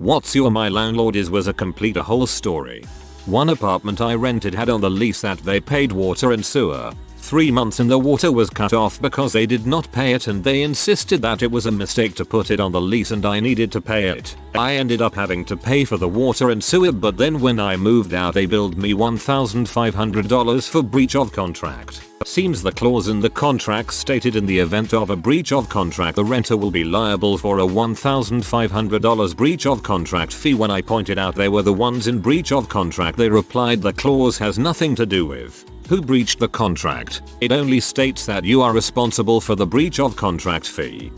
What's your My Landlord Is was a complete a whole story. One apartment I rented had on the lease that they paid water and sewer. 3 months and the water was cut off because they did not pay it, and they insisted that it was a mistake to put it on the lease and I needed to pay it. I ended up having to pay for the water and sewer, but then when I moved out they billed me $1,500 for breach of contract. Seems the clause in the contract stated in the event of a breach of contract the renter will be liable for a $1,500 breach of contract fee. When I pointed out they were the ones in breach of contract, they replied the clause has nothing to do with who breached the contract. It only states that you are responsible for the breach of contract fee.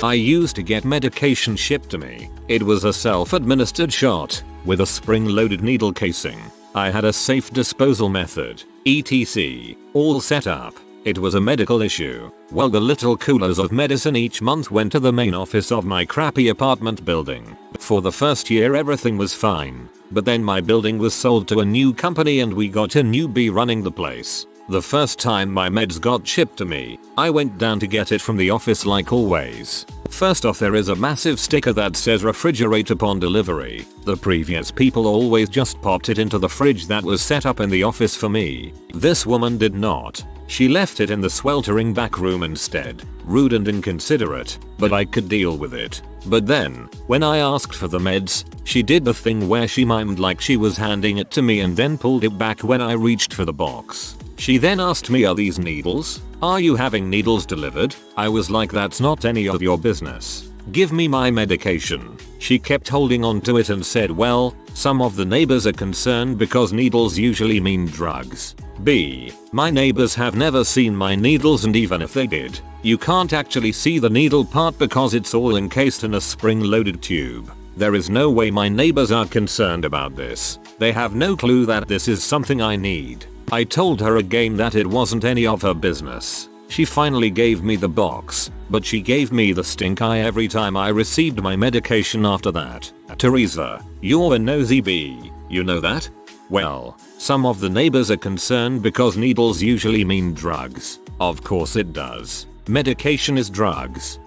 I used to get medication shipped to me. It was a self-administered shot with a spring-loaded needle casing. I had a safe disposal method, etc. all set up. It was a medical issue. Well, the little coolers of medicine each month went to the main office of my crappy apartment building. For the first year everything was fine, but then my building was sold to a new company and we got a newbie running the place. The first time my meds got shipped to me, I went down to get it from the office like always. First off, there is a massive sticker that says refrigerate upon delivery. The previous people always just popped it into the fridge that was set up in the office for me. This woman did not. She left it in the sweltering back room instead. Rude and inconsiderate, but I could deal with it. But then, when I asked for the meds, she did the thing where she mimed like she was handing it to me and then pulled it back when I reached for the box. She then asked me, are these needles? Are you having needles delivered? I was like, that's not any of your business. Give me my medication. She kept holding on to it and said, well, some of the neighbors are concerned because needles usually mean drugs. B. My neighbors have never seen my needles, and even if they did, you can't actually see the needle part because it's all encased in a spring-loaded tube. There is no way my neighbors are concerned about this. They have no clue that this is something I need. I told her again that it wasn't any of her business. She finally gave me the box, but she gave me the stink eye every time I received my medication after that. Teresa, you're a nosy bee, you know that? Well, some of the neighbors are concerned because needles usually mean drugs. Of course it does. Medication is drugs.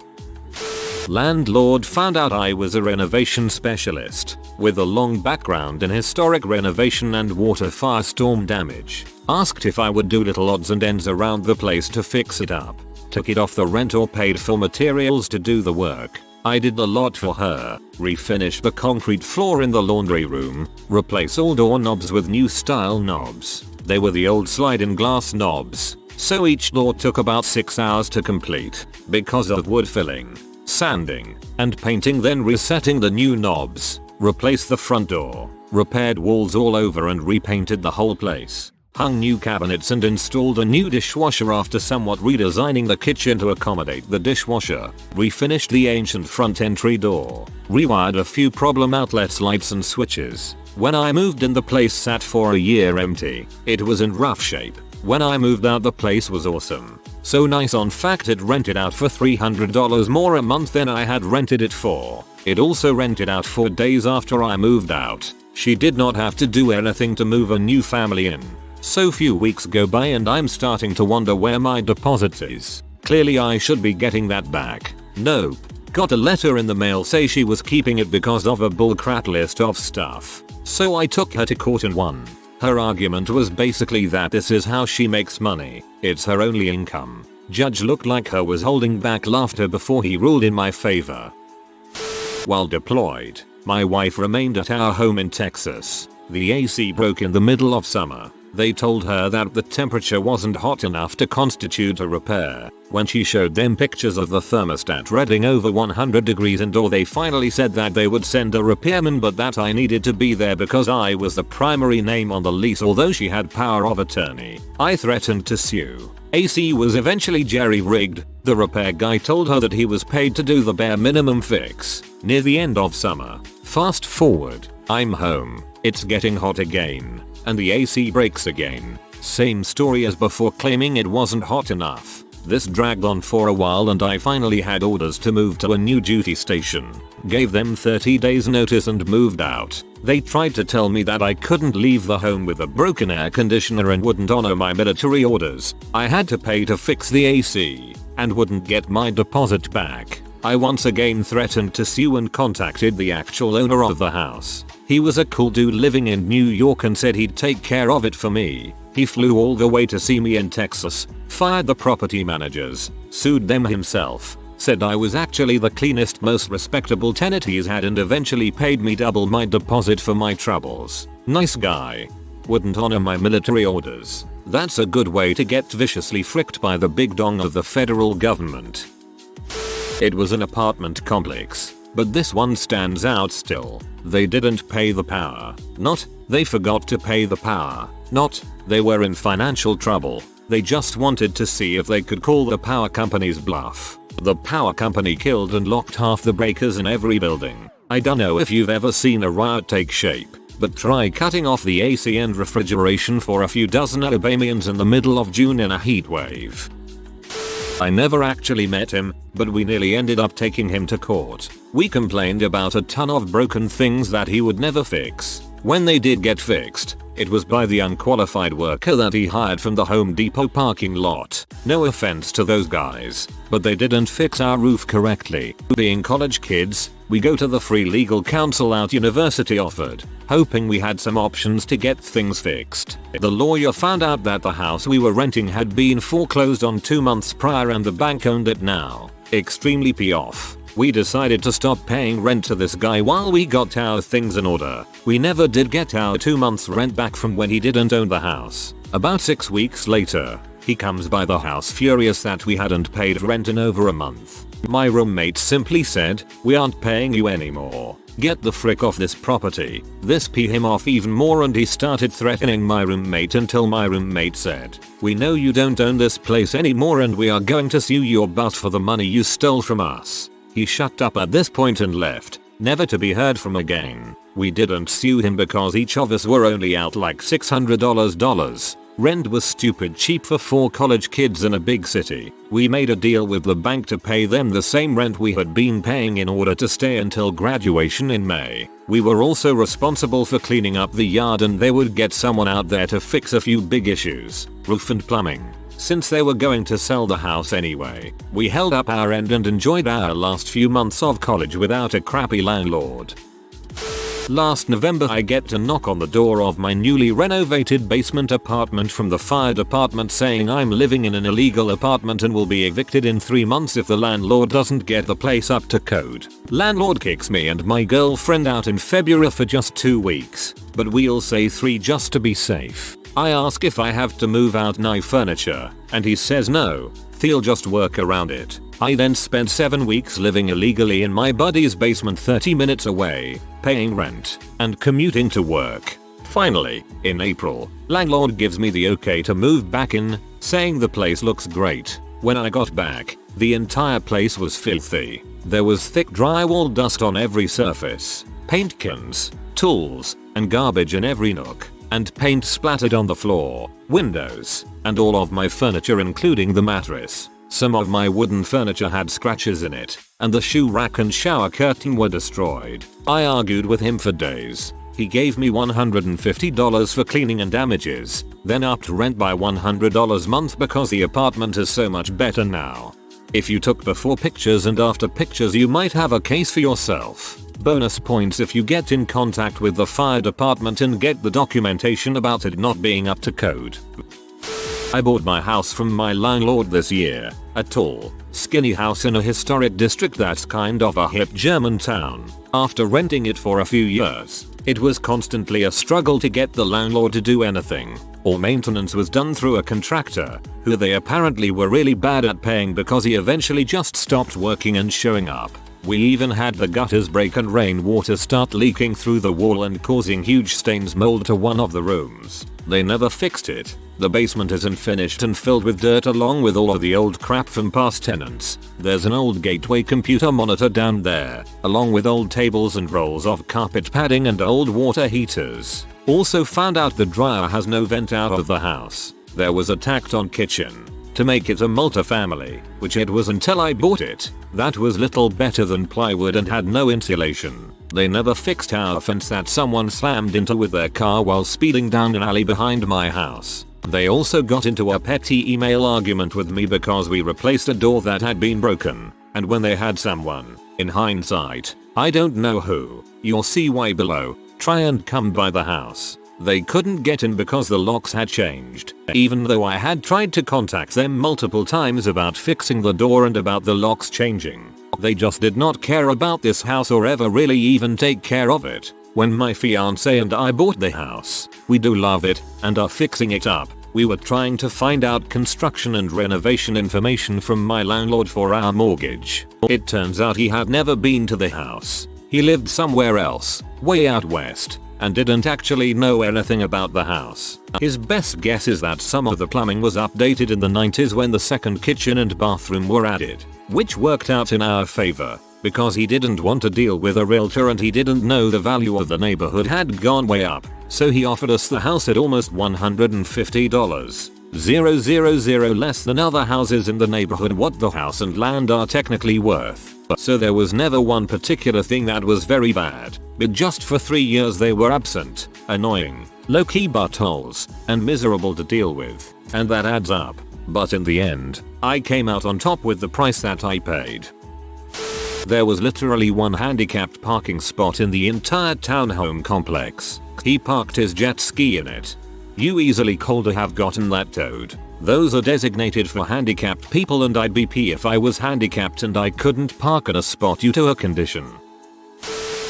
Landlord found out I was a renovation specialist with a long background in historic renovation and water firestorm damage. Asked if I would do little odds and ends around the place to fix it up. Took it off the rent or paid for materials to do the work. I did a lot for her. Refinish the concrete floor in the laundry room. Replace all doorknobs with new style knobs. They were the old slide-in glass knobs, so each door took about 6 hours to complete because of wood filling, sanding, and painting, then resetting the new knobs. Replaced the front door, repaired walls all over and repainted the whole place. Hung new cabinets and installed a new dishwasher after somewhat redesigning the kitchen to accommodate the dishwasher. Refinished the ancient front entry door. Rewired a few problem outlets, lights and switches. When I moved in, the place sat for a year empty. It was in rough shape. When I moved out, the place was awesome. So nice, on fact it rented out for $300 more a month than I had rented it for. It also rented out 4 days after I moved out. She did not have to do anything to move a new family in. So few weeks go by and I'm starting to wonder where my deposit is. Clearly I should be getting that back. Nope. Got a letter in the mail say she was keeping it because of a bullcrap list of stuff. So I took her to court and won. Her argument was basically that this is how she makes money. It's her only income. Judge looked like her was holding back laughter before he ruled in my favor. While deployed, my wife remained at our home in Texas. The AC broke in the middle of summer. They told her that the temperature wasn't hot enough to constitute a repair. When she showed them pictures of the thermostat reading over 100 degrees indoor, they finally said that they would send a repairman, but that I needed to be there because I was the primary name on the lease, although she had power of attorney. I threatened to sue. AC was eventually jerry-rigged. The repair guy told her that he was paid to do the bare minimum fix. Near the end of summer. Fast forward. I'm home. It's getting hot again. And the AC breaks again. Same story as before, claiming it wasn't hot enough. This dragged on for a while and I finally had orders to move to a new duty station. Gave them 30 days notice and moved out. They tried to tell me that I couldn't leave the home with a broken air conditioner and wouldn't honor my military orders. I had to pay to fix the AC and wouldn't get my deposit back. I once again threatened to sue and contacted the actual owner of the house. He was a cool dude living in New York and said he'd take care of it for me. He flew all the way to see me in Texas, fired the property managers, sued them himself, said I was actually the cleanest, most respectable tenant he's had, and eventually paid me double my deposit for my troubles. Nice guy. Wouldn't honor my military orders. That's a good way to get viciously fricked by the big dong of the federal government. It was an apartment complex, but this one stands out still. They didn't pay the power. Not, they forgot to pay the power. Not, they were in financial trouble. They just wanted to see if they could call the power company's bluff. The power company killed and locked half the breakers in every building. I don't know if you've ever seen a riot take shape, but try cutting off the AC and refrigeration for a few dozen Alabamians in the middle of June in a heat wave. I never actually met him, but we nearly ended up taking him to court. We complained about a ton of broken things that he would never fix. When they did get fixed, it was by the unqualified worker that he hired from the Home Depot parking lot. No offense to those guys, but they didn't fix our roof correctly. Being college kids, we go to the free legal counsel our university offered, hoping we had some options to get things fixed. The lawyer found out that the house we were renting had been foreclosed on 2 months prior and the bank owned it now. Extremely pissed off. We decided to stop paying rent to this guy while we got our things in order. We never did get our 2 months rent back from when he didn't own the house. About 6 weeks later, he comes by the house furious that we hadn't paid rent in over a month. My roommate simply said, "We aren't paying you anymore. Get the frick off this property." This pissed him off even more and he started threatening my roommate until my roommate said, "We know you don't own this place anymore and we are going to sue your butt for the money you stole from us." He shut up at this point and left, never to be heard from again. We didn't sue him because each of us were only out like $600. Rent was stupid cheap for 4 college kids in a big city. We made a deal with the bank to pay them the same rent we had been paying in order to stay until graduation in May. We were also responsible for cleaning up the yard and they would get someone out there to fix a few big issues, roof and plumbing. Since they were going to sell the house anyway, we held up our end and enjoyed our last few months of college without a crappy landlord. Last November I get a knock on the door of my newly renovated basement apartment from the fire department saying I'm living in an illegal apartment and will be evicted in 3 months if the landlord doesn't get the place up to code. Landlord kicks me and my girlfriend out in February for just 2 weeks, but we'll say 3 just to be safe. I ask if I have to move out my furniture, and he says no, he'll just work around it. I then spent 7 weeks living illegally in my buddy's basement 30 minutes away, paying rent, and commuting to work. Finally, in April, landlord gives me the okay to move back in, saying the place looks great. When I got back, the entire place was filthy. There was thick drywall dust on every surface, paint cans, tools, and garbage in every nook, and paint splattered on the floor, windows, and all of my furniture including the mattress. Some of my wooden furniture had scratches in it, and the shoe rack and shower curtain were destroyed. I argued with him for days. He gave me $150 for cleaning and damages, then upped rent by $100 a month because the apartment is so much better now. If you took before pictures and after pictures you might have a case for yourself. Bonus points if you get in contact with the fire department and get the documentation about it not being up to code. I bought my house from my landlord this year, a tall, skinny house in a historic district that's kind of a hip German town. After renting it for a few years, it was constantly a struggle to get the landlord to do anything. All maintenance was done through a contractor, who they apparently were really bad at paying because he eventually just stopped working and showing up. We even had the gutters break and rainwater start leaking through the wall and causing huge stains mold to one of the rooms. They never fixed it. The basement is unfinished and filled with dirt along with all of the old crap from past tenants. There's an old gateway computer monitor down there, along with old tables and rolls of carpet padding and old water heaters. Also found out the dryer has no vent out of the house. There was a tacked on kitchen to make it a multifamily, which it was until I bought it. That was little better than plywood and had no insulation. They never fixed our fence that someone slammed into with their car while speeding down an alley behind my house. They also got into a petty email argument with me because we replaced a door that had been broken. and when they had someone, in hindsight, I don't know who, you'll see why below, try and come by the house, they couldn't get in because the locks had changed, even though I had tried to contact them multiple times about fixing the door and about the locks changing. They just did not care about this house or ever really even take care of it. When my fiance and I bought the house, we do love it and are fixing it up. We were trying to find out construction and renovation information from my landlord for our mortgage. It turns out he had never been to the house. He lived somewhere else, way out west, and didn't actually know anything about the house. His best guess is that some of the plumbing was updated in the 90s when the second kitchen and bathroom were added, which worked out in our favor, because he didn't want to deal with a realtor and he didn't know the value of the neighborhood had gone way up, so he offered us the house at almost $150. 000 less than other houses in the neighborhood what the house and land are technically worth. So there was never one particular thing that was very bad, but just for 3 years they were absent, annoying, low-key buttholes, and miserable to deal with, and that adds up. But in the end, I came out on top with the price that I paid. There was literally one handicapped parking spot in the entire townhome complex. He parked his jet ski in it. You easily could have gotten that towed. Those are designated for handicapped people and I'd be P if I was handicapped and I couldn't park at a spot due to a condition.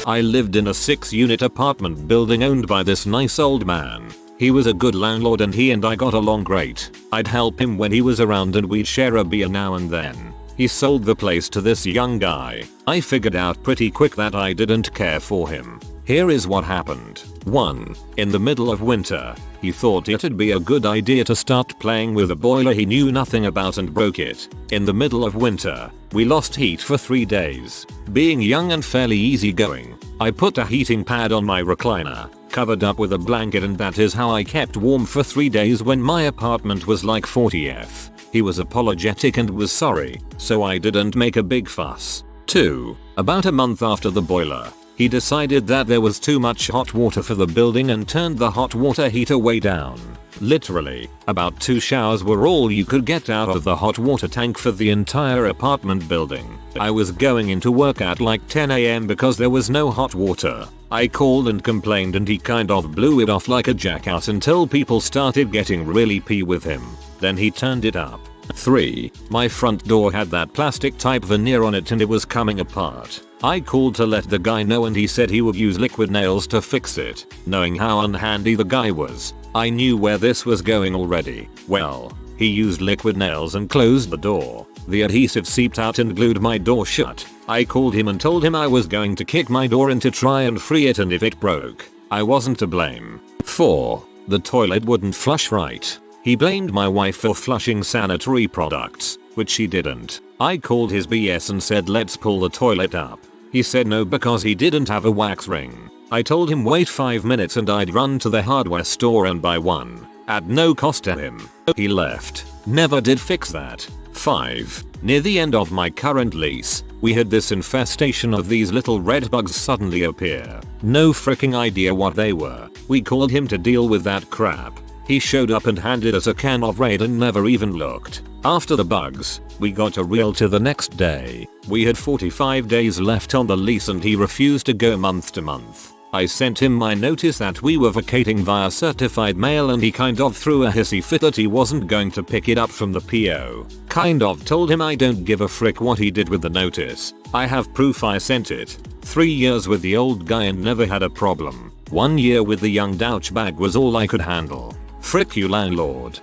I lived in a 6-unit apartment building owned by this nice old man. He was a good landlord and he and I got along great. I'd help him when he was around and we'd share a beer now and then. He sold the place to this young guy. I figured out pretty quick that I didn't care for him. Here is what happened. 1. In the middle of winter, he thought it'd be a good idea to start playing with a boiler he knew nothing about and broke it. In the middle of winter, we lost heat for 3 days. Being young and fairly easygoing, I put a heating pad on my recliner, covered up with a blanket, and that is how I kept warm for 3 days when my apartment was like 40°F. He was apologetic and was sorry, so I didn't make a big fuss. 2. About a month after the boiler, he decided that there was too much hot water for the building and turned the hot water heater way down. Literally, about 2 showers were all you could get out of the hot water tank for the entire apartment building. I was going into work at like 10 AM because there was no hot water. I called and complained and he kind of blew it off like a jackass until people started getting really pee with him. Then he turned it up. 3. My front door had that plastic type veneer on it and it was coming apart. I called to let the guy know and he said he would use liquid nails to fix it. Knowing how unhandy the guy was, I knew where this was going already. Well, he used liquid nails and closed the door. The adhesive seeped out and glued my door shut. I called him and told him I was going to kick my door in to try and free it and if it broke, I wasn't to blame. 4. The toilet wouldn't flush right. He blamed my wife for flushing sanitary products, which she didn't. I called his BS and said let's pull the toilet up. He said no because he didn't have a wax ring. I told him wait 5 minutes and I'd run to the hardware store and buy one, at no cost to him. He left. Never did fix that. 5. Near the end of my current lease, we had this infestation of these little red bugs suddenly appear. No freaking idea what they were. We called him to deal with that crap. He showed up and handed us a can of Raid and never even looked. After the bugs, we got a realtor the next day. We had 45 days left on the lease and he refused to go month to month. I sent him my notice that we were vacating via certified mail and he kind of threw a hissy fit that he wasn't going to pick it up from the PO. Kind of told him I don't give a frick what he did with the notice. I have proof I sent it. 3 years with the old guy and never had a problem. 1 year with the young douchebag was all I could handle. Frick you landlord.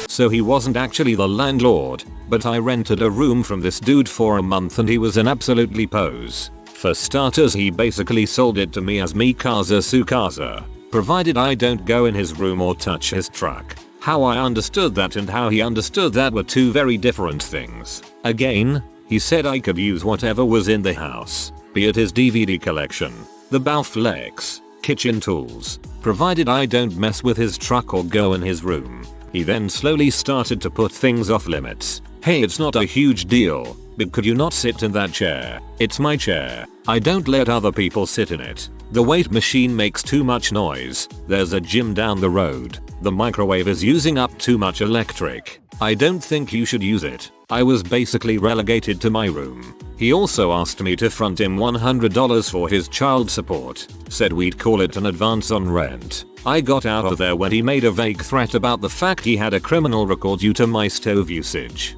So he wasn't actually the landlord, but I rented a room from this dude for a month and he was an absolutely pose. For starters, he basically sold it to me as mi casa su casa, provided I don't go in his room or touch his truck. How I understood that and how he understood that were 2 very different things. Again, he said I could use whatever was in the house, be it his DVD collection, the Bowflex, kitchen tools, provided I don't mess with his truck or go in his room. He then slowly started to put things off limits. Hey, it's not a huge deal, but could you not sit in that chair? It's my chair. I don't let other people sit in it. The weight machine makes too much noise. There's a gym down the road. The microwave is using up too much electric. I don't think you should use it. I was basically relegated to my room. He also asked me to front him $100 for his child support, said we'd call it an advance on rent. I got out of there when he made a vague threat about the fact he had a criminal record due to my stove usage.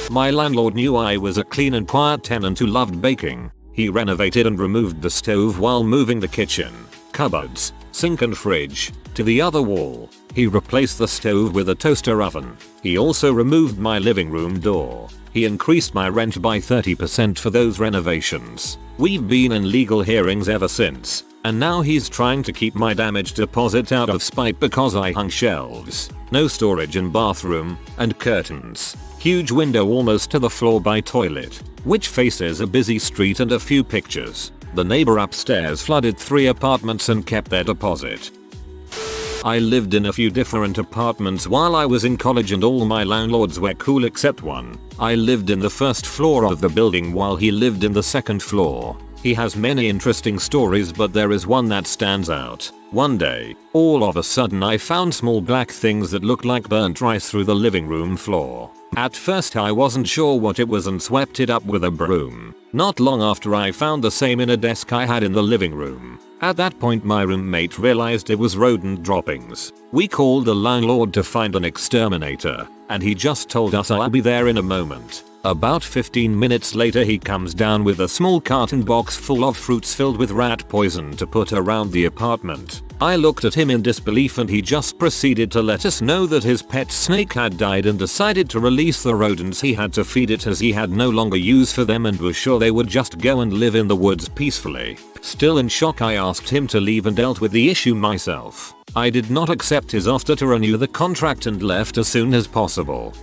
My landlord knew I was a clean and quiet tenant who loved baking. He renovated and removed the stove while moving the kitchen, cupboards, sink and fridge to the other wall. He replaced the stove with a toaster oven. He also removed my living room door. He increased my rent by 30% for those renovations. We've been in legal hearings ever since, and now he's trying to keep my damaged deposit out of spite because I hung shelves, no storage in bathroom, and curtains. Huge window almost to the floor by toilet, which faces a busy street and a few pictures. The neighbor upstairs flooded 3 apartments and kept their deposit. I lived in a few different apartments while I was in college and all my landlords were cool except one. I lived in the first floor of the building while he lived in the second floor. He has many interesting stories, but there is one that stands out. One day, all of a sudden I found small black things that looked like burnt rice through the living room floor. At first I wasn't sure what it was and swept it up with a broom. Not long after I found the same in a desk I had in the living room. At that point my roommate realized it was rodent droppings. We called the landlord to find an exterminator, and he just told us I'll be there in a moment. About 15 minutes later he comes down with a small carton box full of fruits filled with rat poison to put around the apartment. I looked at him in disbelief and he just proceeded to let us know that his pet snake had died and decided to release the rodents he had to feed it as he had no longer use for them and was sure they would just go and live in the woods peacefully. Still in shock, I asked him to leave and dealt with the issue myself. I did not accept his offer to renew the contract and left as soon as possible.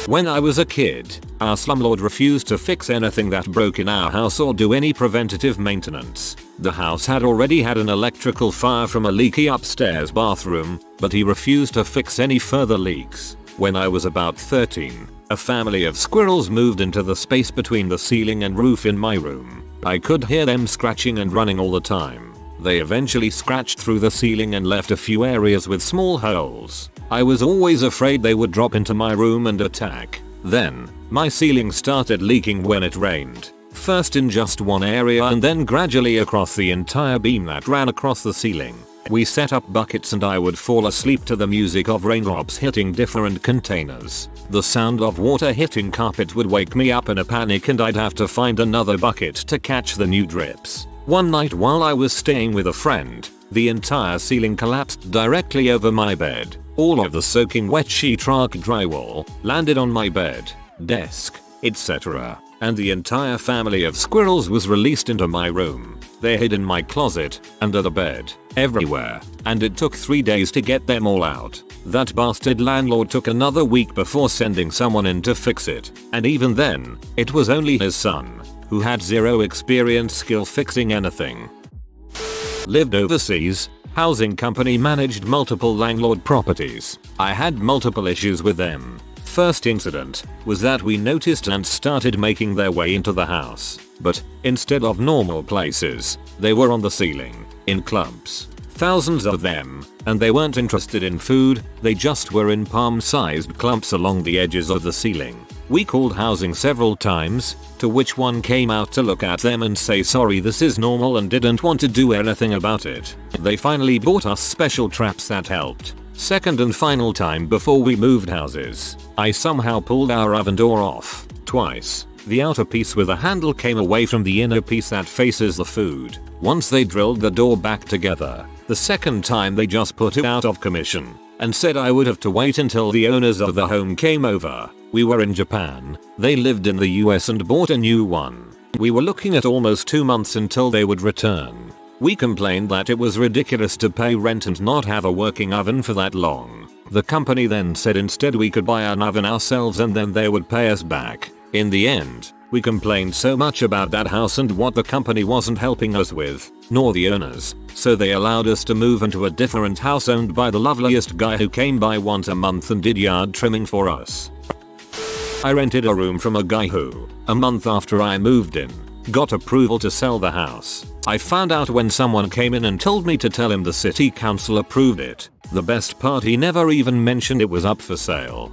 When I was a kid, our slumlord refused to fix anything that broke in our house or do any preventative maintenance. The house had already had an electrical fire from a leaky upstairs bathroom, but he refused to fix any further leaks. When I was about 13, a family of squirrels moved into the space between the ceiling and roof in my room. I could hear them scratching and running all the time. They eventually scratched through the ceiling and left a few areas with small holes. I was always afraid they would drop into my room and attack. Then, my ceiling started leaking when it rained. First in just one area and then gradually across the entire beam that ran across the ceiling. We set up buckets and I would fall asleep to the music of raindrops hitting different containers. The sound of water hitting carpet would wake me up in a panic and I'd have to find another bucket to catch the new drips. One night while I was staying with a friend, the entire ceiling collapsed directly over my bed. All of the soaking wet sheetrock drywall landed on my bed, desk, etc. And the entire family of squirrels was released into my room. They hid in my closet, under the bed, everywhere, and it took 3 days to get them all out. That bastard landlord took another week before sending someone in to fix it, and even then, it was only his son, who had zero experience skill fixing anything. Lived overseas. Housing company managed multiple landlord properties. I had multiple issues with them. First incident was that we noticed ants started making their way into the house, but instead of normal places, they were on the ceiling, in clumps. Thousands of them, and they weren't interested in food, they just were in palm-sized clumps along the edges of the ceiling. We called housing several times, to which one came out to look at them and say sorry this is normal and didn't want to do anything about it. They finally bought us special traps that helped. Second and final time before we moved houses, I somehow pulled our oven door off, twice. The outer piece with a handle came away from the inner piece that faces the food. Once they drilled the door back together. The second time they just put it out of commission and said I would have to wait until the owners of the home came over. We were in Japan, they lived in the US and bought a new one. We were looking at almost 2 months until they would return. We complained that it was ridiculous to pay rent and not have a working oven for that long. The company then said instead we could buy an oven ourselves and then they would pay us back. In the end, we complained so much about that house and what the company wasn't helping us with, nor the owners, so they allowed us to move into a different house owned by the loveliest guy who came by once a month and did yard trimming for us. I rented a room from a guy who, a month after I moved in, got approval to sell the house. I found out when someone came in and told me to tell him the city council approved it. The best part, he never even mentioned it was up for sale.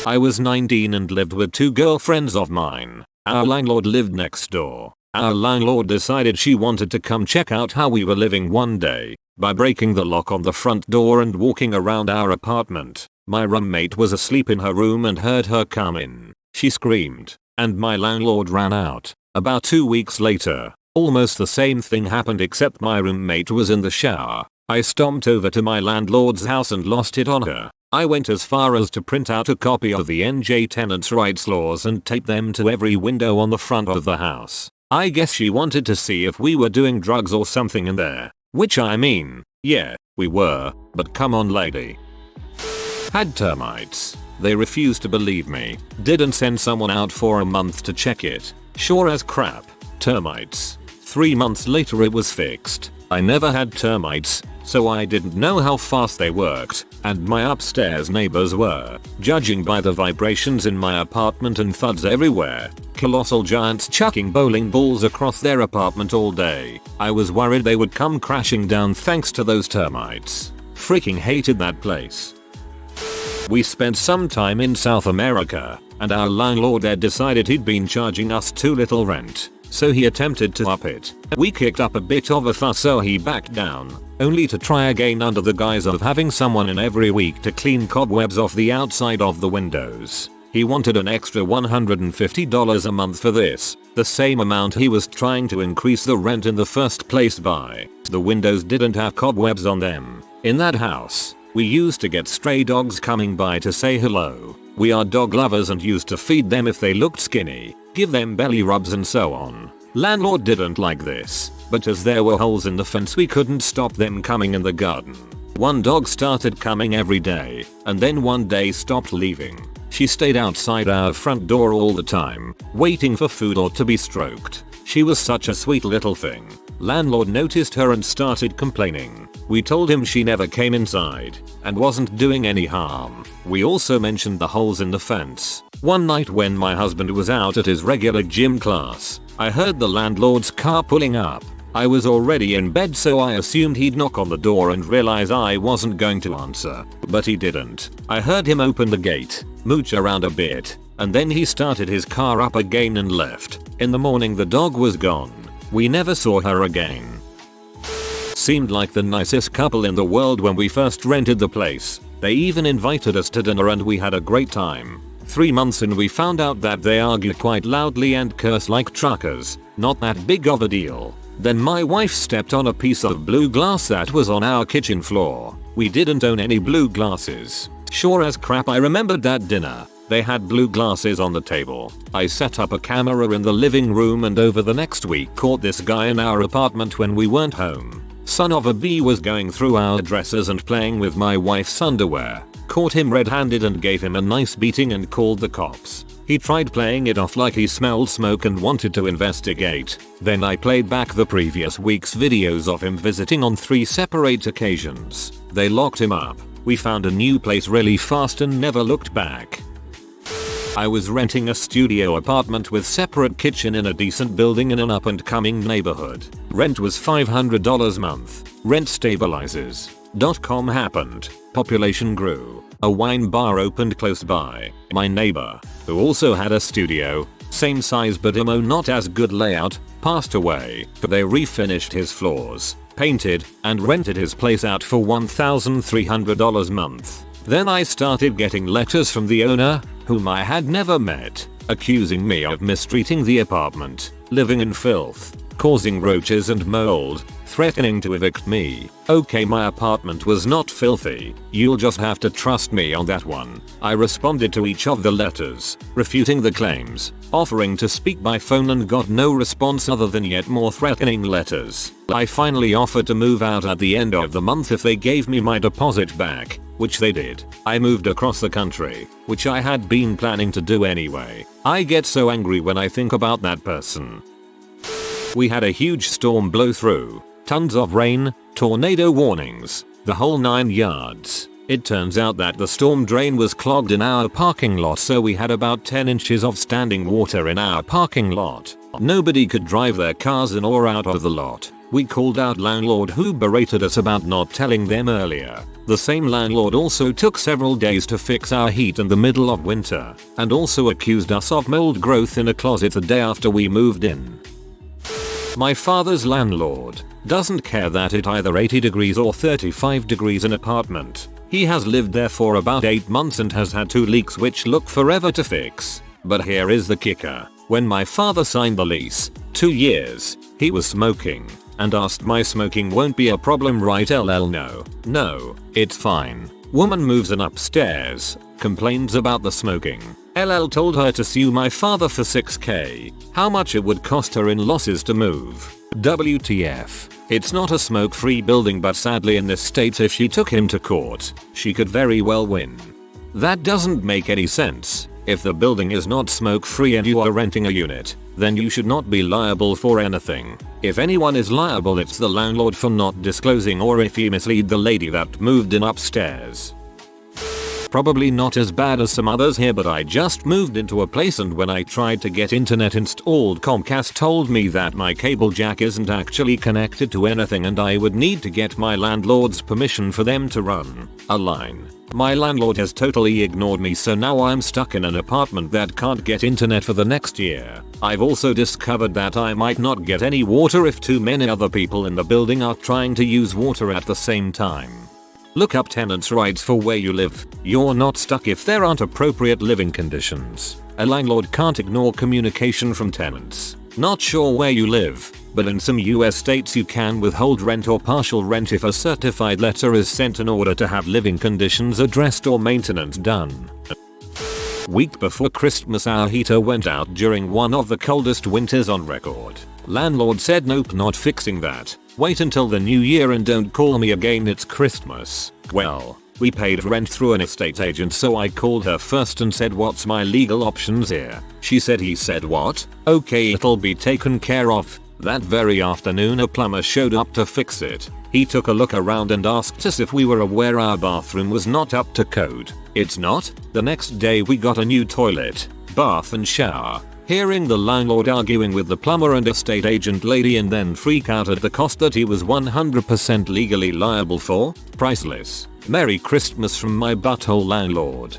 I was 19 and lived with two girlfriends of mine. Our landlord lived next door. Our landlord decided she wanted to come check out how we were living one day by breaking the lock on the front door and walking around our apartment. My roommate was asleep in her room and heard her come in. She screamed, and my landlord ran out. About 2 weeks later, almost the same thing happened except my roommate was in the shower. I stomped over to my landlord's house and lost it on her. I went as far as to print out a copy of the NJ tenants' rights laws and tape them to every window on the front of the house. I guess she wanted to see if we were doing drugs or something in there. Which I mean, yeah, we were, but come on lady. Had termites. They refused to believe me. Didn't send someone out for a month to check it. Sure as crap. Termites. 3 months later it was fixed. I never had termites, so I didn't know how fast they worked, and my upstairs neighbors were. Judging by the vibrations in my apartment and thuds everywhere, colossal giants chucking bowling balls across their apartment all day, I was worried they would come crashing down thanks to those termites. Freaking hated that place. We spent some time in South America, and our landlord there decided he'd been charging us too little rent, so he attempted to up it. We kicked up a bit of a fuss so he backed down, only to try again under the guise of having someone in every week to clean cobwebs off the outside of the windows. He wanted an extra $150 a month for this, the same amount he was trying to increase the rent in the first place by. The windows didn't have cobwebs on them. In that house, we used to get stray dogs coming by to say hello. We are dog lovers and used to feed them if they looked skinny, give them belly rubs and so on. Landlord didn't like this, but as there were holes in the fence we couldn't stop them coming in the garden. One dog started coming every day, and then one day stopped leaving. She stayed outside our front door all the time, waiting for food or to be stroked. She was such a sweet little thing. Landlord noticed her and started complaining. We told him she never came inside and wasn't doing any harm. We also mentioned the holes in the fence. One night when my husband was out at his regular gym class, I heard the landlord's car pulling up. I was already in bed so I assumed he'd knock on the door and realize I wasn't going to answer. But he didn't. I heard him open the gate, mooch around a bit, and then he started his car up again and left. In the morning the dog was gone. We never saw her again. Seemed like the nicest couple in the world when we first rented the place. They even invited us to dinner and we had a great time. 3 months in we found out that they argue quite loudly and curse like truckers. Not that big of a deal. Then my wife stepped on a piece of blue glass that was on our kitchen floor. We didn't own any blue glasses. Sure as crap I remembered that dinner. They had blue glasses on the table. I set up a camera in the living room and over the next week caught this guy in our apartment when we weren't home. Son of a bee was going through our dressers and playing with my wife's underwear. Caught him red-handed and gave him a nice beating and called the cops. He tried playing it off like he smelled smoke and wanted to investigate. Then I played back the previous week's videos of him visiting on 3 separate occasions. They locked him up. We found a new place really fast and never looked back. I was renting a studio apartment with separate kitchen in a decent building in an up and coming neighborhood. Rent was $500 a month. Rent stabilizes. .com happened. Population grew. A wine bar opened close by. My neighbor, who also had a studio, same size but not as good layout, passed away. They refinished his floors, painted, and rented his place out for $1,300 a month. Then I started getting letters from the owner, whom I had never met, accusing me of mistreating the apartment, living in filth, causing roaches and mold, threatening to evict me. Okay, my apartment was not filthy. You'll just have to trust me on that one. I responded to each of the letters, refuting the claims, offering to speak by phone and got no response other than yet more threatening letters. I finally offered to move out at the end of the month if they gave me my deposit back, which they did. I moved across the country, which I had been planning to do anyway. I get so angry when I think about that person. We had a huge storm blow through. Tons of rain, tornado warnings, the whole 9 yards. It turns out that the storm drain was clogged in our parking lot, so we had about 10 inches of standing water in our parking lot. Nobody could drive their cars in or out of the lot. We called out landlord who berated us about not telling them earlier. The same landlord also took several days to fix our heat in the middle of winter and also accused us of mold growth in a closet the day after we moved in. My father's landlord doesn't care that it's either 80 degrees or 35 degrees in apartment. He has lived there for about 8 months and has had 2 leaks which look forever to fix. But here is the kicker. When my father signed the lease, 2 years, he was smoking and asked my smoking won't be a problem right LL no, it's fine. Woman moves in upstairs, complains about the smoking. LL told her to sue my father for $6,000. How much it would cost her in losses to move. WTF. It's not a smoke-free building, but sadly in this state if she took him to court, she could very well win. That doesn't make any sense. If the building is not smoke-free and you are renting a unit, then you should not be liable for anything. If anyone is liable, it's the landlord for not disclosing, or if he misled the lady that moved in upstairs. Probably not as bad as some others here, but I just moved into a place and when I tried to get internet installed, Comcast told me that my cable jack isn't actually connected to anything and I would need to get my landlord's permission for them to run a line. My landlord has totally ignored me, so now I'm stuck in an apartment that can't get internet for the next year. I've also discovered that I might not get any water if too many other people in the building are trying to use water at the same time. Look up tenants' rights for where you live. You're not stuck if there aren't appropriate living conditions. A landlord can't ignore communication from tenants. Not sure where you live, but in some US states you can withhold rent or partial rent if a certified letter is sent in order to have living conditions addressed or maintenance done. Week before Christmas, our heater went out during one of the coldest winters on record. Landlord said nope, not fixing that. Wait until the new year and don't call me again, it's Christmas. Well, we paid rent through an estate agent, so I called her first and said what's my legal options here. She said he said what? Okay, it'll be taken care of. That very afternoon a plumber showed up to fix it. He took a look around and asked us if we were aware our bathroom was not up to code. It's not. The next day we got a new toilet, bath and shower. Hearing the landlord arguing with the plumber and estate agent lady and then freak out at the cost that he was 100% legally liable for, priceless. Merry Christmas from my butthole landlord.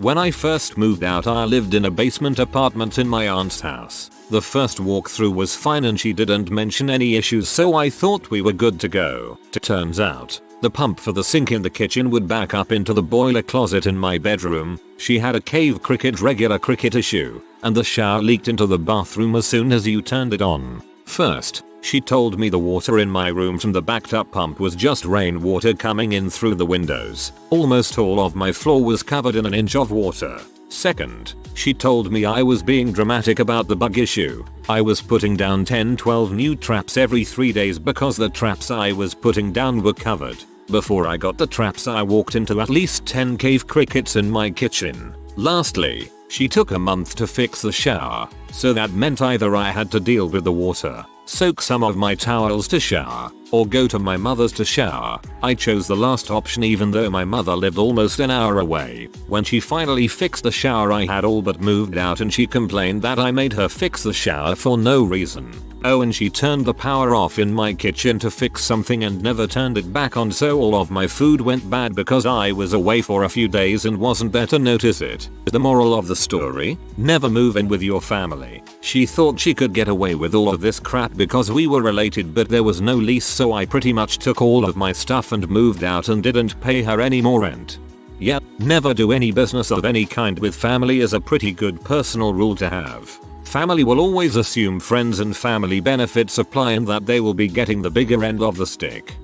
When I first moved out, I lived in a basement apartment in my aunt's house. The first walkthrough was fine and she didn't mention any issues, so I thought we were good to go. Turns out, the pump for the sink in the kitchen would back up into the boiler closet in my bedroom. She had a cave cricket regular cricket issue, and the shower leaked into the bathroom as soon as you turned it on. First, she told me the water in my room from the backed up pump was just rainwater coming in through the windows. Almost all of my floor was covered in an inch of water. Second, she told me I was being dramatic about the bug issue. I was putting down 10-12 new traps every 3 days because the traps I was putting down were covered. Before I got the traps, I walked into at least 10 cave crickets in my kitchen. Lastly, she took a month to fix the shower, so that meant either I had to deal with the water, soak some of my towels to shower, or go to my mother's to shower. I chose the last option even though my mother lived almost an hour away. When she finally fixed the shower, I had all but moved out and she complained that I made her fix the shower for no reason. Oh, and she turned the power off in my kitchen to fix something and never turned it back on, so all of my food went bad because I was away for a few days and wasn't there to notice it. The moral of the story? Never move in with your family. She thought she could get away with all of this crap because we were related, but there was no lease, so I pretty much took all of my stuff and moved out and didn't pay her any more rent. Yep, never do any business of any kind with family is a pretty good personal rule to have. Family will always assume friends and family benefits apply and that they will be getting the bigger end of the stick.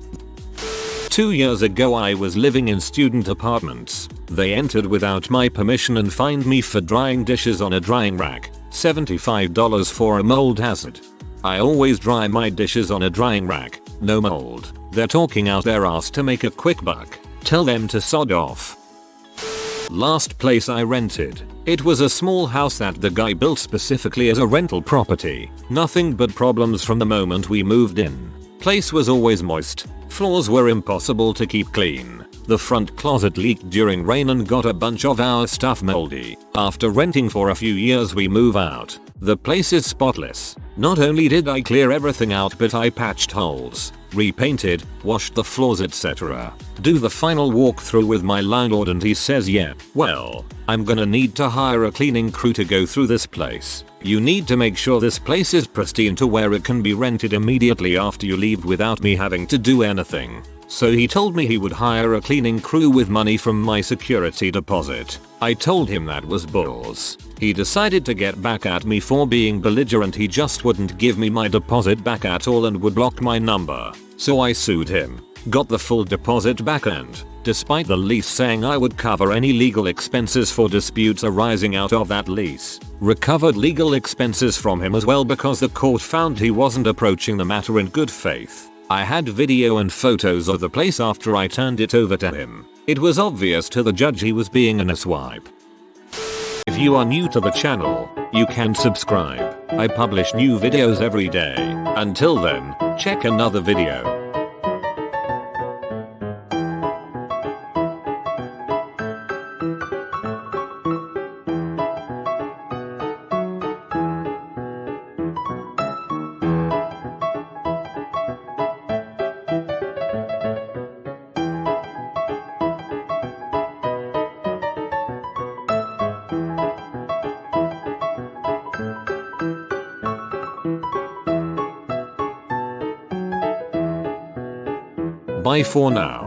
2 years ago I was living in student apartments. They entered without my permission and fined me for drying dishes on a drying rack. $75 for a mold hazard. I always dry my dishes on a drying rack. No mold. They're talking out their ass to make a quick buck. Tell them to sod off. Last place I rented. It was a small house that the guy built specifically as a rental property. Nothing but problems from the moment we moved in. Place was always moist. Floors were impossible to keep clean. The front closet leaked during rain and got a bunch of our stuff moldy. After renting for a few years we move out. The place is spotless. Not only did I clear everything out, but I patched holes, repainted, washed the floors, etc. Do the final walkthrough with my landlord and he says, yeah, well, I'm gonna need to hire a cleaning crew to go through this place. You need to make sure this place is pristine to where it can be rented immediately after you leave without me having to do anything. So he told me he would hire a cleaning crew with money from my security deposit. I told him that was balls. He decided to get back at me for being belligerent. He just wouldn't give me my deposit back at all and would block my number. So I sued him, got the full deposit back, and, despite the lease saying I would cover any legal expenses for disputes arising out of that lease, recovered legal expenses from him as well because the court found he wasn't approaching the matter in good faith. I had video and photos of the place after I turned it over to him. It was obvious to the judge he was being an asswipe. If you are new to the channel, you can subscribe. I publish new videos every day. Until then, check another video. Bye for now.